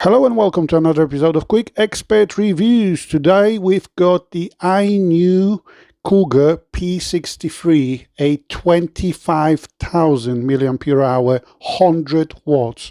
Hello and welcome to another episode of Quick Expert Reviews. Today we've got the Iniu Cougar P63, a 25,000 mAh, 100 watts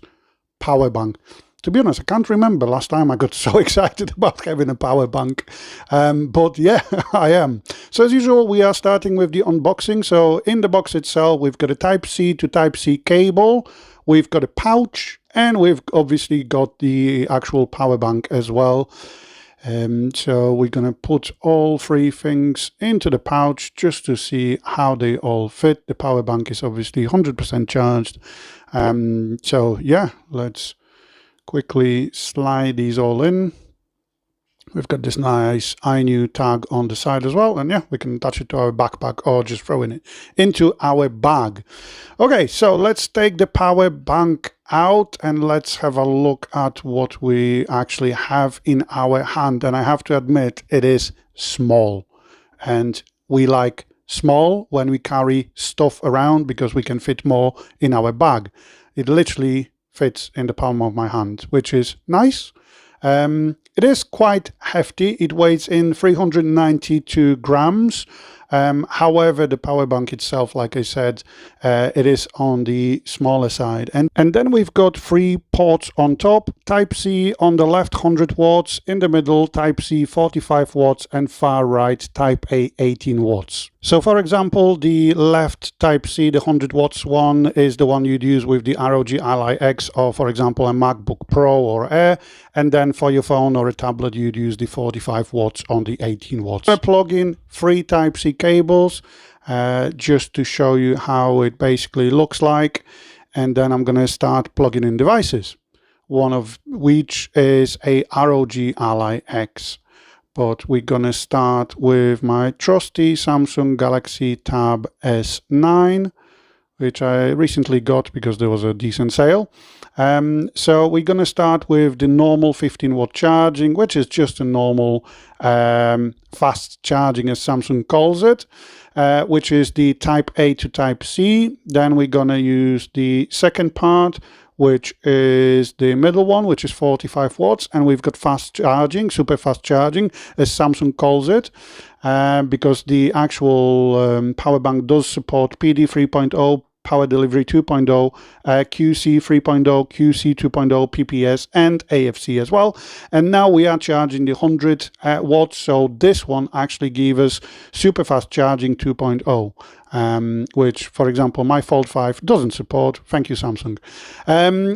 power bank. To be honest, I can't remember last time I got so excited about having a power bank, but yeah, I am. So as usual, we are starting with the unboxing. So in the box itself, we've got a Type-C to Type-C cable, we've got a pouch, and we've obviously got the actual power bank as well. So we're going to put all three things into the pouch just to see how they all fit. The power bank is obviously 100% charged. So yeah, let's quickly slide these all in. We've got this nice Iniu tag on the side as well, and yeah, we can attach it to our backpack or just throw it into our bag. Okay, so let's take the power bank out and let's have a look at what we actually have in our hand. And I have to admit, it is small, and we like small when we carry stuff around because we can fit more in our bag. It literally fits in the palm of my hand, which is nice. It is quite hefty. It weighs in 392 grams. However, the power bank itself, like I said, it is on the smaller side. And then we've got three ports on top. Type-C on the left, 100 watts. In the middle, Type-C, 45 watts. And far right, Type-A, 18 watts. So for example, the left Type-C, the 100 watts one, is the one you'd use with the ROG Ally X, or for example, a MacBook Pro or Air. And then for your phone or a tablet, you'd use the 45 watts on the 18 watts. I plug in three Type-C cables just to show you how it basically looks like, and then I'm going to start plugging in devices, one of which is a ROG Ally X. But we're going to start with my trusty Samsung Galaxy Tab S9, which I recently got because there was a decent sale. So we're going to start with the normal 15-watt charging, which is just a normal fast charging, as Samsung calls it, which is the Type-A to Type-C. Then we're going to use the second part, which is the middle one, which is 45 watts. And we've got fast charging, super fast charging, as Samsung calls it, because the actual power bank does support PD 3.0, Power Delivery 2.0, QC 3.0, QC 2.0, PPS, and AFC as well. And now we are charging the 100 watts, so this one actually gives us super fast charging 2.0, which, for example, my Fold 5 doesn't support. Thank you, Samsung.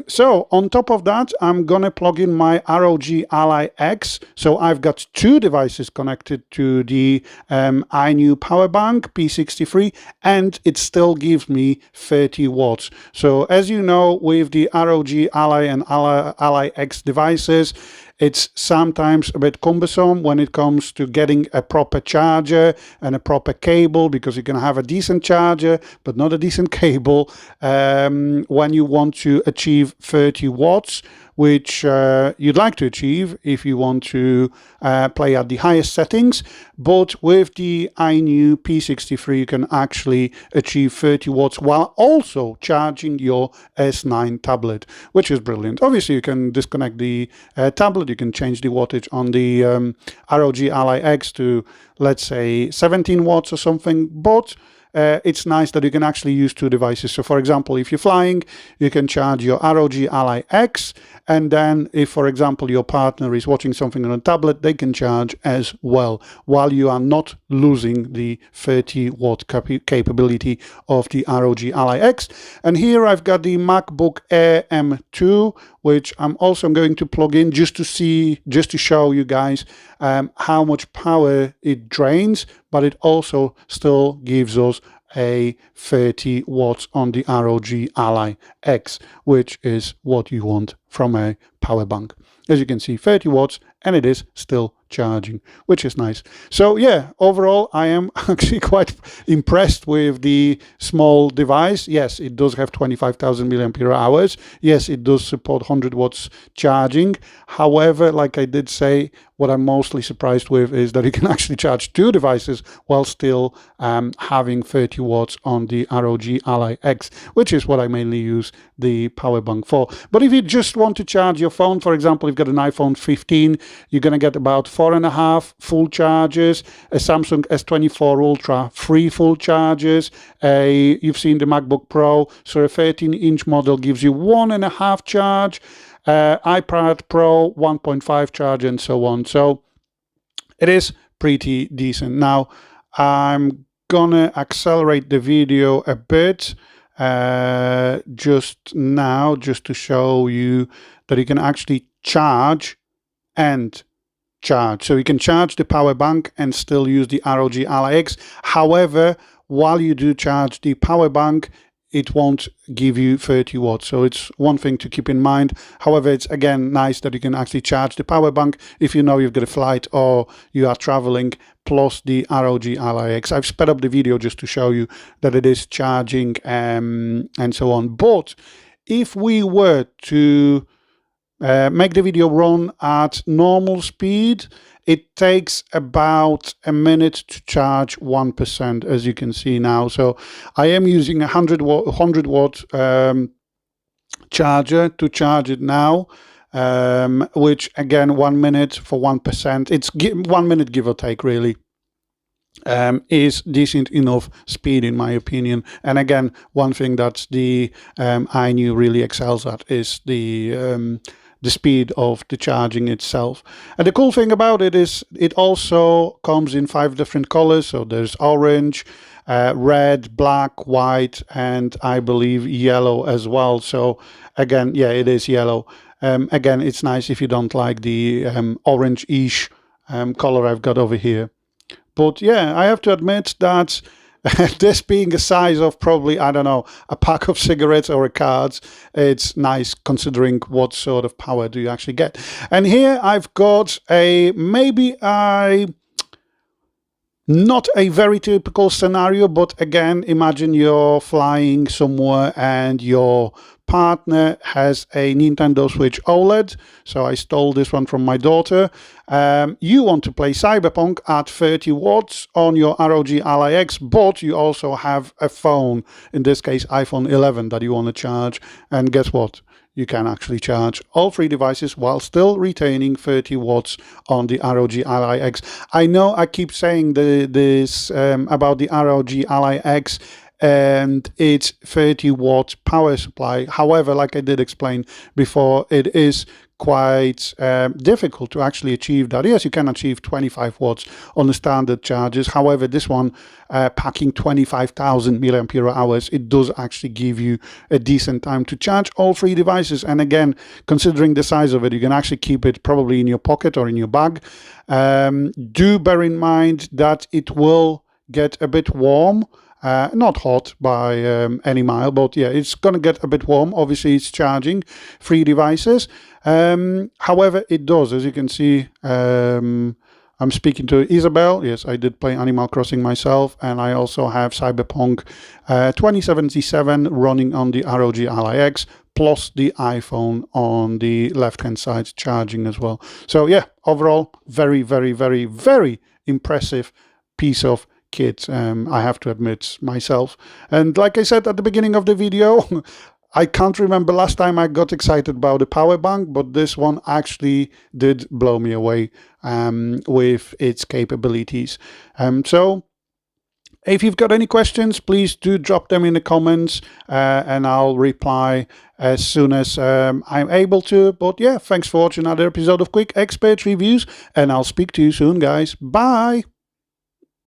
So on top of that, I'm gonna plug in my ROG Ally X. So I've got two devices connected to the Iniu power bank P63, and it still gives me 30 watts. So as you know, with the ROG Ally and Ally X devices, it's sometimes a bit cumbersome when it comes to getting a proper charger and a proper cable, because you can have a decent charger but not a decent cable when you want to achieve 30 watts, which you'd like to achieve if you want to play at the highest settings. But with the Iniu P63, you can actually achieve 30 watts while also charging your S9 tablet, which is brilliant. Obviously, you can disconnect the tablet. You can change the wattage on the ROG Ally X to, let's say, 17 watts or something, but it's nice that you can actually use two devices. So for example, if you're flying, you can charge your ROG Ally X, and then if, for example, your partner is watching something on a tablet, they can charge as well, while you are not losing the 30 watt capability of the ROG Ally X. And here I've got the MacBook Air M2, which I'm also going to plug in just to show you guys how much power it drains, but it also still gives us a 30 watts on the ROG Ally X, which is what you want from a power bank. As you can see, 30 watts, and it is still charging, which is nice. So yeah, overall, I am actually quite impressed with the small device. Yes, it does have 25,000 mAh. Yes, it does support 100 watts charging. However, like I did say, what I'm mostly surprised with is that you can actually charge two devices while still having 30 watts on the ROG Ally X, which is what I mainly use the power bank for. But if you just want want to charge your phone, for example, you've got an iPhone 15, you're going to get about 4.5 full charges, a Samsung S24 Ultra 3 full charges, you've seen the MacBook Pro, so a 13-inch model gives you 1.5 charge, iPad Pro 1.5 charge, and so on. So it is pretty decent. Now I'm gonna accelerate the video a bit just to show you that you can actually charge and charge. So you can charge the power bank and still use the ROG Ally X. However, while you do charge the power bank, it won't give you 30 watts. So it's one thing to keep in mind. However, it's again nice that you can actually charge the power bank if you know you've got a flight or you are traveling, plus the ROG Ally X. I've sped up the video just to show you that it is charging and so on. But if we were to make the video run at normal speed, it takes about a minute to charge 1%, as you can see now. So I am using a 100 watt charger to charge it now, which again, 1 minute for 1%. It's 1 minute give or take, really. Is decent enough speed in my opinion. And again, one thing that the Iniu really excels at is the speed of the charging itself. And the cool thing about it is it also comes in 5 different colors. So there's orange, red, black, white, and I believe yellow as well. So again, yeah, it is yellow. Again, it's nice if you don't like the orange-ish color I've got over here. But yeah, I have to admit that this being a size of probably, I don't know, a pack of cigarettes or a cards, it's nice considering what sort of power do you actually get. And here I've got not a very typical scenario, but again, imagine you're flying somewhere and your partner has a Nintendo Switch OLED. So I stole this one from my daughter. You want to play Cyberpunk at 30 watts on your ROG Ally X, but you also have a phone, in this case iPhone 11, that you want to charge. And guess what? You can actually charge all 3 devices while still retaining 30 watts on the ROG Ally X. I know I keep saying this about the ROG Ally X and its 30 watt power supply. However, like I did explain before, it is quite difficult to actually achieve that. Yes, you can achieve 25 watts on the standard charges. However, this one packing 25,000 milliampere hours, it does actually give you a decent time to charge all 3 devices. And again, considering the size of it, you can actually keep it probably in your pocket or in your bag. Do bear in mind that it will get a bit warm. Not hot by any mile, but yeah, it's going to get a bit warm. Obviously, it's charging 3 devices. However, it does, as you can see, I'm speaking to Isabel. Yes, I did play Animal Crossing myself, and I also have Cyberpunk 2077 running on the ROG Ally X, plus the iPhone on the left-hand side charging as well. So yeah, overall, very, very, very, very impressive piece of kit, I have to admit myself. And like I said at the beginning of the video, I can't remember last time I got excited about the power bank, but this one actually did blow me away with its capabilities. So if you've got any questions, please do drop them in the comments and I'll reply as soon as I'm able to. But yeah, thanks for watching another episode of Quick Expert Reviews, and I'll speak to you soon, guys. Bye!